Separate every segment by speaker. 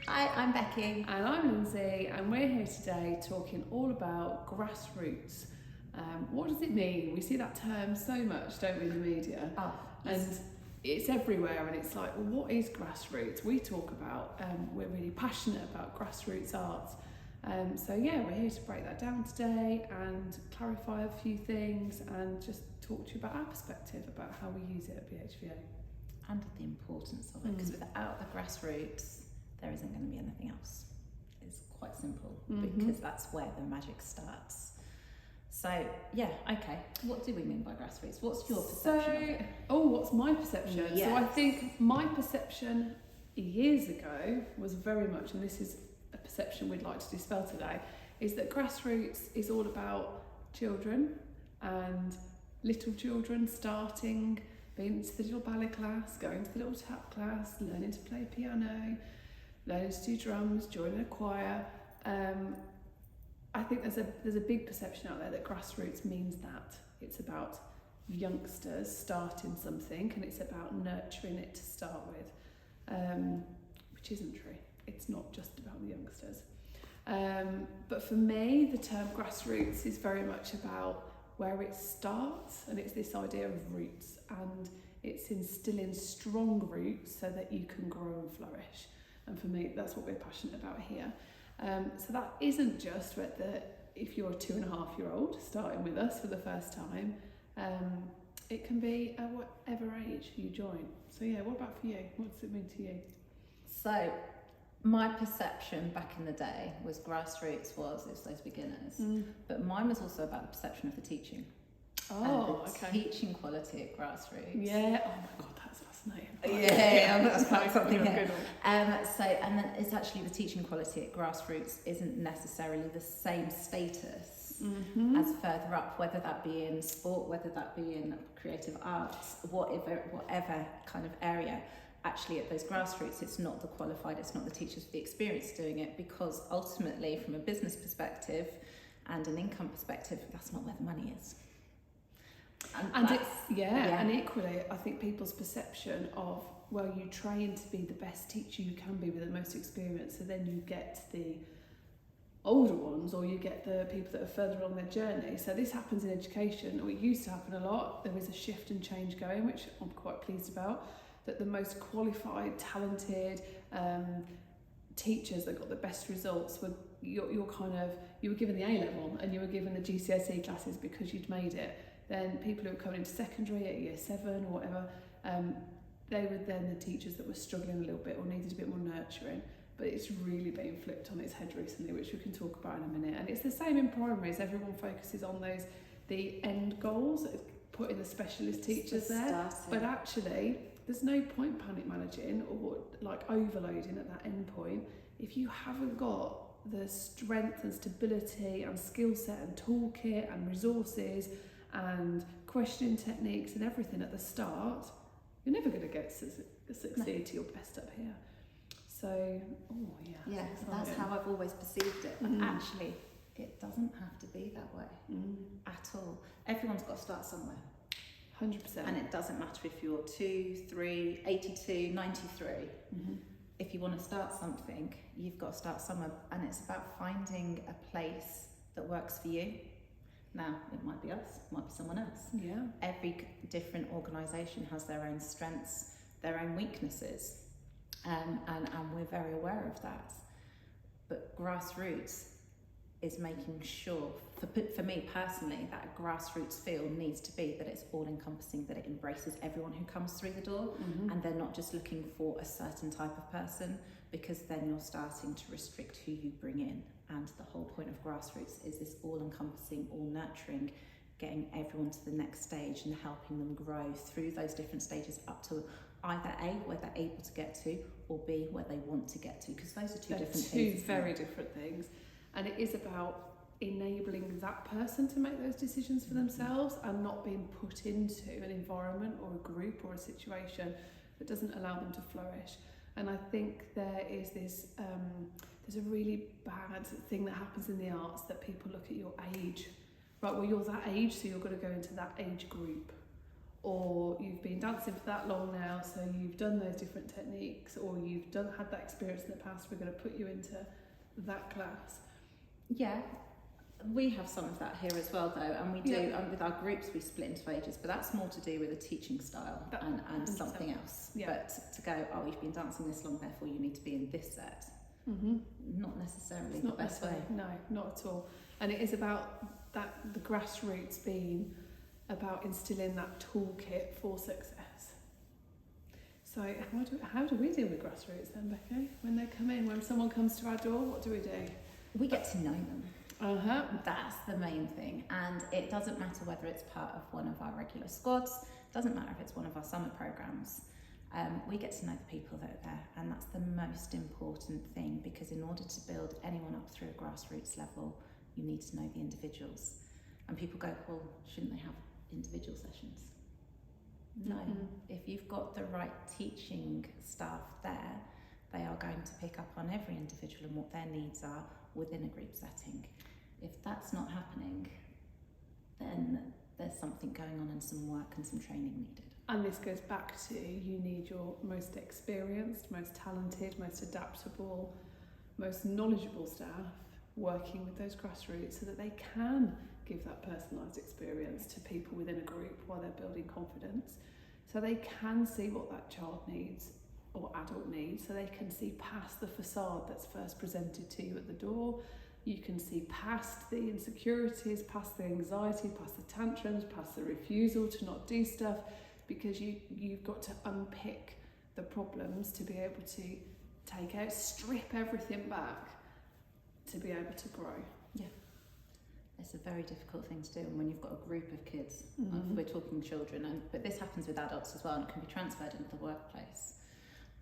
Speaker 1: Hi, I'm Becky.
Speaker 2: And I'm Lindsay, and we're here today talking all about grassroots. What does it mean? We see that term so much, don't we, in the media? And it's everywhere, and it's like, well, what is grassroots? We talk about, we're really passionate about grassroots arts. So yeah, we're here to break that down today and clarify a few things and just talk to you about our perspective about how we use it at BHVA.
Speaker 1: And the importance of it, because without the grassroots, there isn't going to be anything else. It's quite simple, because that's where the magic starts. So yeah, okay, what do we mean by grassroots? What's your perception of it?
Speaker 2: What's my perception?
Speaker 1: Yes.
Speaker 2: So I think my perception years ago was very much, and this is a perception we'd like to dispel today, is that grassroots is all about children and little children starting, being to the little ballet class, going to the little tap class, learning to play piano, learning to do drums, joining a choir. I think there's a big perception out there that grassroots means that it's about youngsters starting something and it's about nurturing it to start with, which isn't true. It's not just about the youngsters. But for me, the term grassroots is very much about where it starts, and it's this idea of roots, and it's instilling strong roots so that you can grow and flourish. And for me, that's what we're passionate about here. So that isn't just if you're a 2.5-year-old starting with us for the first time, it can be at whatever age you join. So yeah, what about for you? What does it mean to you?
Speaker 1: So my perception back in the day was grassroots was those beginners, but mine was also about the perception of the teaching. Teaching quality at grassroots.
Speaker 2: Yeah. Oh my God, that's fascinating.
Speaker 1: Yeah, that's quite something here. And then it's actually the teaching quality at grassroots isn't necessarily the same status as further up, whether that be in sport, whether that be in creative arts, whatever kind of area. Actually, at those grassroots, it's not the qualified, it's not the teachers with the experience doing it, because ultimately, from a business perspective and an income perspective, that's not where the money is.
Speaker 2: And equally, I think people's perception of, well, you train to be the best teacher you can be with the most experience, so then you get the older ones, or you get the people that are further along their journey. So this happens in education, or it used to happen a lot. There is a shift and change going, which I'm quite pleased about, that the most qualified, talented teachers that got the best results were you were given the A-level and you were given the GCSE classes because you'd made it. Then people who were coming into secondary at year 7 or whatever, they were then the teachers that were struggling a little bit or needed a bit more nurturing. But it's really been flipped on its head recently, which we can talk about in a minute. And it's the same in primaries. Everyone focuses on the end goals, putting the specialist teachers there. But actually, there's no point panic managing or like overloading at that end point if you haven't got the strength and stability and skill set and toolkit and resources and questioning techniques and everything at the start. You're never going to get succeed to your best up here. So,
Speaker 1: that's how I've always perceived it. But actually, it doesn't have to be that way at all. Everyone's got to start somewhere.
Speaker 2: 100%.
Speaker 1: And it doesn't matter if you're 2, 3, 82, 93. If you want to start something, you've got to start somewhere. And it's about finding a place that works for you. Now, it might be us, it might be someone else.
Speaker 2: Yeah.
Speaker 1: Every different organisation has their own strengths, their own weaknesses. And we're very aware of that. But grassroots is making sure, for me personally, that a grassroots feel needs to be that it's all encompassing, that it embraces everyone who comes through the door, and they're not just looking for a certain type of person, because then you're starting to restrict who you bring in. And the whole point of grassroots is this all encompassing, all nurturing, getting everyone to the next stage and helping them grow through those different stages up to either A, where they're able to get to, or B, where they want to get to, because those are two
Speaker 2: very different things. And it is about enabling that person to make those decisions for themselves and not being put into an environment or a group or a situation that doesn't allow them to flourish. And I think there is this, there's a really bad thing that happens in the arts, that people look at your age. Right, well, you're that age, so you're going to go into that age group. or you've been dancing for that long now, so you've done those different techniques, or you've had that experience in the past, we're going to put you into that class.
Speaker 1: Yeah, we have some of that here as well though, and we do, with our groups we split into ages, but that's more to do with a teaching style and something else. But to go, oh, you've been dancing this long, therefore you need to be in this set. Not necessarily the best way.
Speaker 2: No, not at all. And it is about that, the grassroots being about instilling that toolkit for success. So how do we deal with grassroots then, Becky? When they come in, when someone comes to our door, what do?
Speaker 1: We get to know them. That's the main thing, and it doesn't matter whether it's part of one of our regular squads, doesn't matter if it's one of our summer programs. We get to know the people that are there, and that's the most important thing, because in order to build anyone up through a grassroots level, you need to know the individuals. And people go, well, shouldn't they have individual sessions? No, if you've got the right teaching staff there, they are going to pick up on every individual and what their needs are within a group setting. If that's not happening, then there's something going on and some work and some training needed.
Speaker 2: And this goes back to, you need your most experienced, most talented, most adaptable, most knowledgeable staff working with those grassroots so that they can give that personalised experience to people within a group while they're building confidence, so they can see what that child needs or adult needs, so they can see past the facade that's first presented to you at the door. You can see past the insecurities, past the anxiety, past the tantrums, past the refusal to not do stuff, because you've got to unpick the problems to be able to take out, strip everything back to be able to grow.
Speaker 1: Yeah. It's a very difficult thing to do, and when you've got a group of kids, we're talking children, but this happens with adults as well, and it can be transferred into the workplace.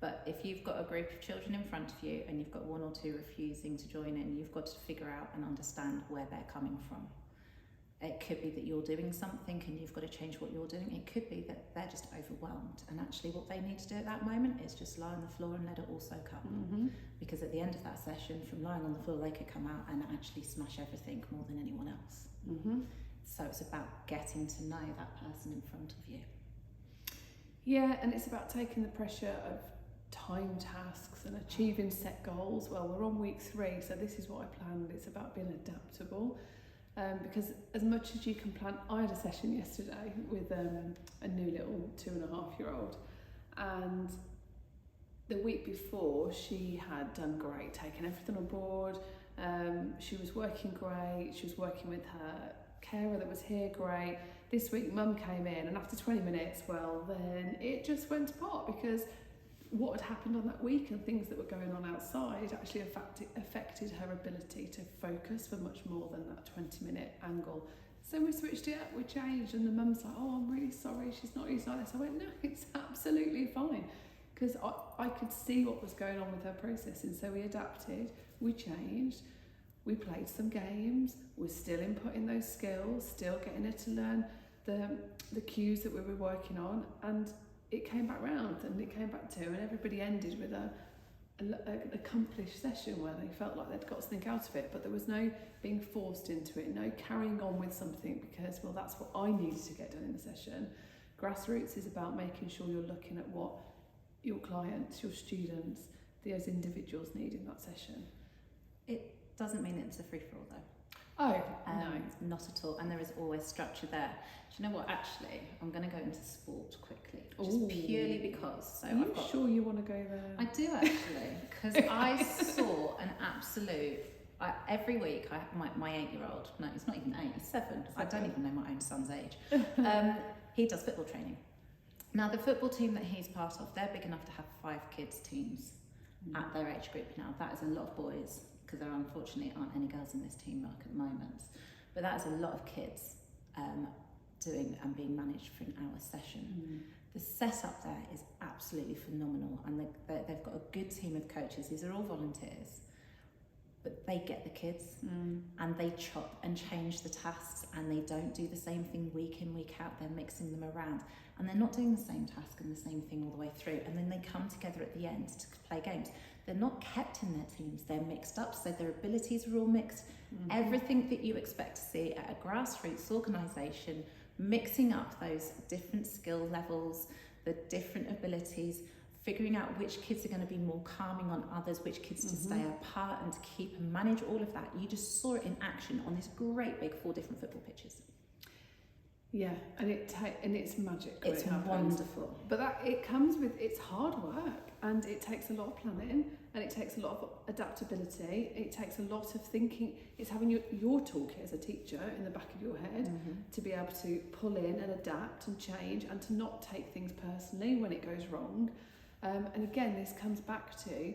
Speaker 1: But if you've got a group of children in front of you and you've got one or two refusing to join in, you've got to figure out and understand where they're coming from. It could be that you're doing something and you've got to change what you're doing. It could be that they're just overwhelmed, and actually what they need to do at that moment is just lie on the floor and let it all soak up. Because at the end of that session, from lying on the floor, they could come out and actually smash everything more than anyone else. So it's about getting to know that person in front of you.
Speaker 2: Yeah, and it's about taking the pressure of time tasks and achieving set goals. Well, we're on week 3, so this is what I planned. It's about being adaptable. Because as much as you can plan, I had a session yesterday with a new little 2.5-year-old, and the week before she had done great, taken everything on board. She was working great, she was working with her carer that was here, great. This week mum came in, and after 20 minutes, well, then it just went apart, because what had happened on that week and things that were going on outside actually affected her ability to focus for much more than that 20-minute angle. So we switched it up, we changed, and the mum's like, oh, I'm really sorry, she's not used like this. I went, no, it's absolutely fine, because I could see what was going on with her processing. So we adapted, we changed, we played some games, we're still inputting those skills, still getting her to learn the cues that we were working on, and it came back round, and it came back to, and everybody ended with an accomplished session where they felt like they'd got something out of it, but there was no being forced into it, no carrying on with something because, well, that's what I needed to get done in the session. Grassroots is about making sure you're looking at what your clients, your students, those individuals need in that session. It
Speaker 1: doesn't mean it's a free-for-all though.
Speaker 2: Oh, no.
Speaker 1: Not at all, and there is always structure there. Do you know what, actually, I'm going to go into sport quickly, just purely because. So
Speaker 2: Are you sure you want to go there?
Speaker 1: I do actually, because I saw an absolute, every week, my 8-year-old, no, he's not even 8, he's 7, I don't even know my own son's age, he does football training. Now the football team that he's part of, they're big enough to have 5 kids teams at their age group now. That is a lot of boys, because there unfortunately aren't any girls in this team at the moment. But that is a lot of kids doing and being managed for an hour session. The setup there is absolutely phenomenal, and they've got a good team of coaches. These are all volunteers, but they get the kids and they chop and change the tasks, and they don't do the same thing week in, week out. They're mixing them around, and they're not doing the same task and the same thing all the way through, and then they come together at the end to play games. They're not kept in their teams, they're mixed up, so their abilities are all mixed. Everything that you expect to see at a grassroots organisation mixing up those different skill levels, the different abilities, figuring out which kids are going to be more calming on others, which kids to stay apart and to keep and manage all of that. You just saw it in action on this great big 4 different football pitches.
Speaker 2: Yeah, and it's magic.
Speaker 1: It's wonderful.
Speaker 2: But it comes with, it's hard work, and it takes a lot of planning, and it takes a lot of adaptability. It takes a lot of thinking. It's having your toolkit as a teacher in the back of your head to be able to pull in and adapt and change, and to not take things personally when it goes wrong. And again, this comes back to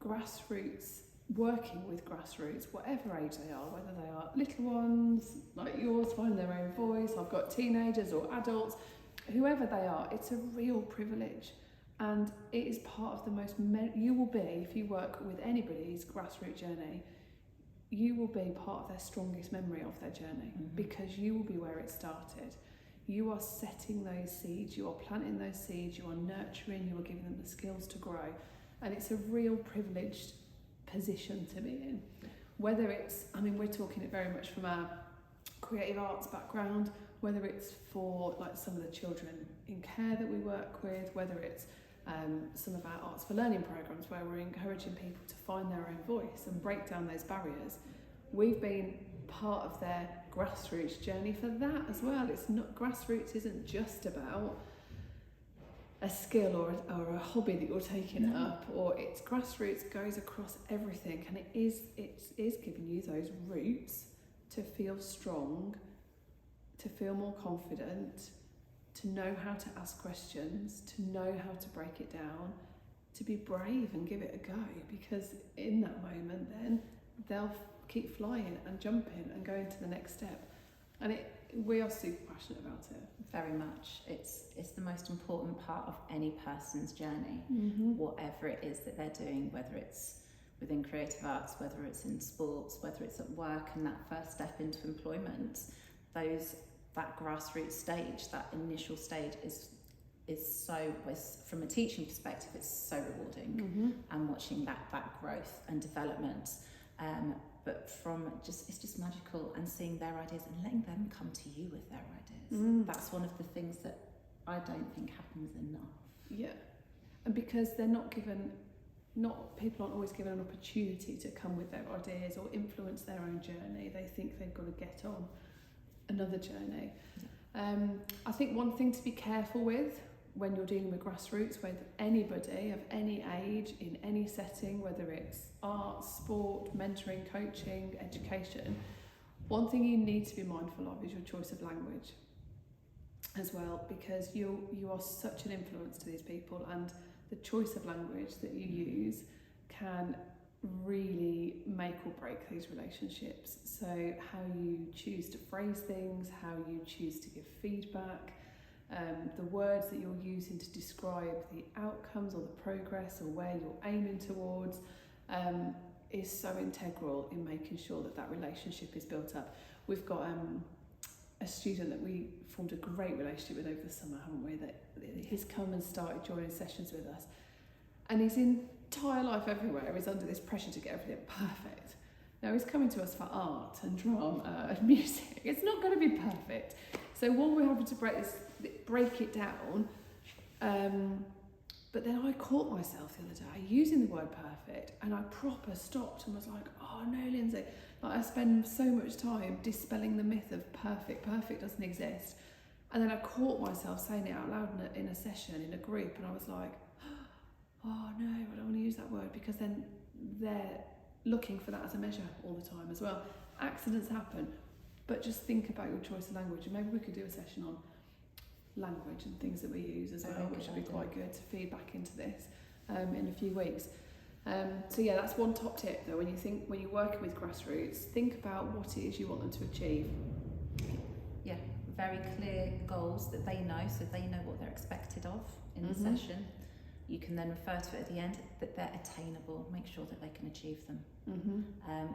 Speaker 2: grassroots, working with grassroots, whatever age they are, whether they are little ones like yours, finding their own voice. I've got teenagers or adults, whoever they are. It's a real privilege, and it is part of the most. You will be, if you work with anybody's grassroots journey, you will be part of their strongest memory of their journey, because you will be where it started. You are setting those seeds, you are planting those seeds, you are nurturing, you are giving them the skills to grow. And it's a real privileged position to be in. Whether it's, I mean, we're talking it very much from our creative arts background, whether it's for like some of the children in care that we work with, whether it's some of our Arts for Learning programs where we're encouraging people to find their own voice and break down those barriers. We've been part of their grassroots journey for that as well. It's not, grassroots isn't just about a skill or a hobby that you're taking up, or it's grassroots goes across everything, and it is giving you those roots to feel strong, to feel more confident, to know how to ask questions, to know how to break it down, to be brave and give it a go, because in that moment then they'll keep flying and jumping and going to the next step. And we are super passionate about it.
Speaker 1: Very much. It's the most important part of any person's journey, whatever it is that they're doing, whether it's within creative arts, whether it's in sports, whether it's at work, and that first step into employment. That grassroots stage, that initial stage is so, from a teaching perspective, it's so rewarding, and watching that growth and development. But it's just magical, and seeing their ideas and letting them come to you with their ideas. That's one of the things that I don't think happens enough. Yeah,
Speaker 2: and because they're people aren't always given an opportunity to come with their ideas or influence their own journey. They think they've got to get on another journey. I think one thing to be careful with when you're dealing with grassroots, with anybody of any age, in any setting, whether it's art, sport, mentoring, coaching, education, one thing you need to be mindful of is your choice of language as well, because you are such an influence to these people, and the choice of language that you use can really make or break these relationships. So how you choose to phrase things, how you choose to give feedback, the words that you're using to describe the outcomes or the progress or where you're aiming towards is so integral in making sure that relationship is built up. We've got a student that we formed a great relationship with over the summer, haven't we? That he's come and started joining sessions with us, and his entire life everywhere is under this pressure to get everything perfect. Now he's coming to us for art and drama and music. It's not going to be perfect. So one, we're having to break it down. But then I caught myself the other day using the word perfect, and I proper stopped and was like, oh no, Lindsay, like I spend so much time dispelling the myth of perfect doesn't exist. And then I caught myself saying it out loud in a session, in a group, and I was like, oh no, I don't want to use that word, because then they're looking for that as a measure all the time as well. Accidents happen, but just think about your choice of language, and maybe we could do a session on language and things that we use as well, which would be quite good to feed back into this in a few weeks. So yeah, that's one top tip though. When you're working with grassroots, think about what it is you want them to achieve.
Speaker 1: Yeah, very clear goals that they know, so they know what they're expected of in the session. You can then refer to it at the end that they're attainable. Make sure that they can achieve them.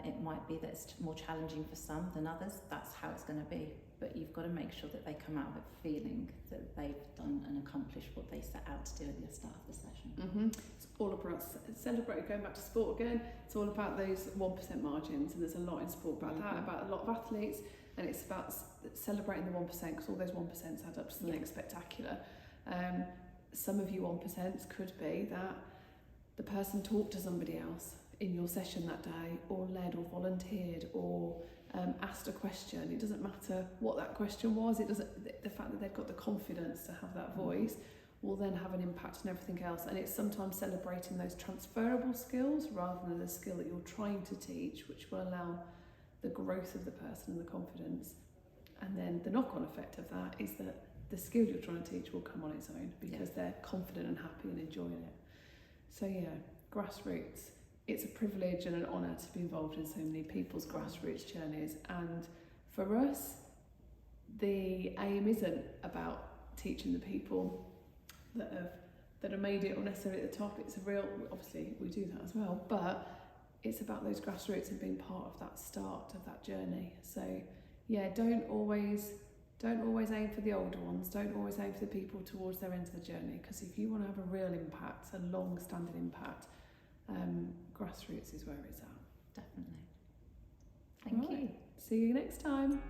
Speaker 1: It might be that it's more challenging for some than others. That's how it's going to be. But you've got to make sure that they come out of it feeling that they've done and accomplished what they set out to do at the start of the session.
Speaker 2: It's all about celebrating, going back to sport again. It's all about those 1% margins, and there's a lot in sport about that, about a lot of athletes. and it's about celebrating the 1%, because all those 1% add up to something spectacular. Some of you 1% could be that the person talked to somebody else in your session that day, or led or volunteered or asked a question. It doesn't matter what that question was. It doesn't. The fact that they've got the confidence to have that voice will then have an impact on everything else. And it's sometimes celebrating those transferable skills rather than the skill that you're trying to teach, which will allow the growth of the person and the confidence. And then the knock-on effect of that is that the skill you're trying to teach will come on its own, because they're confident and happy and enjoying it. So Grassroots. It's a privilege and an honour to be involved in so many people's grassroots journeys. And for us, the aim isn't about teaching the people that have made it or necessarily at the top. It's a real, obviously we do that as well, but it's about those grassroots and being part of that start of that journey. So don't always aim for the older ones. Don't always aim for the people towards their end of the journey, because if you want to have a real impact, a long-standing impact, Grassroots is where it's at.
Speaker 1: Definitely. Thank you.
Speaker 2: See you next time.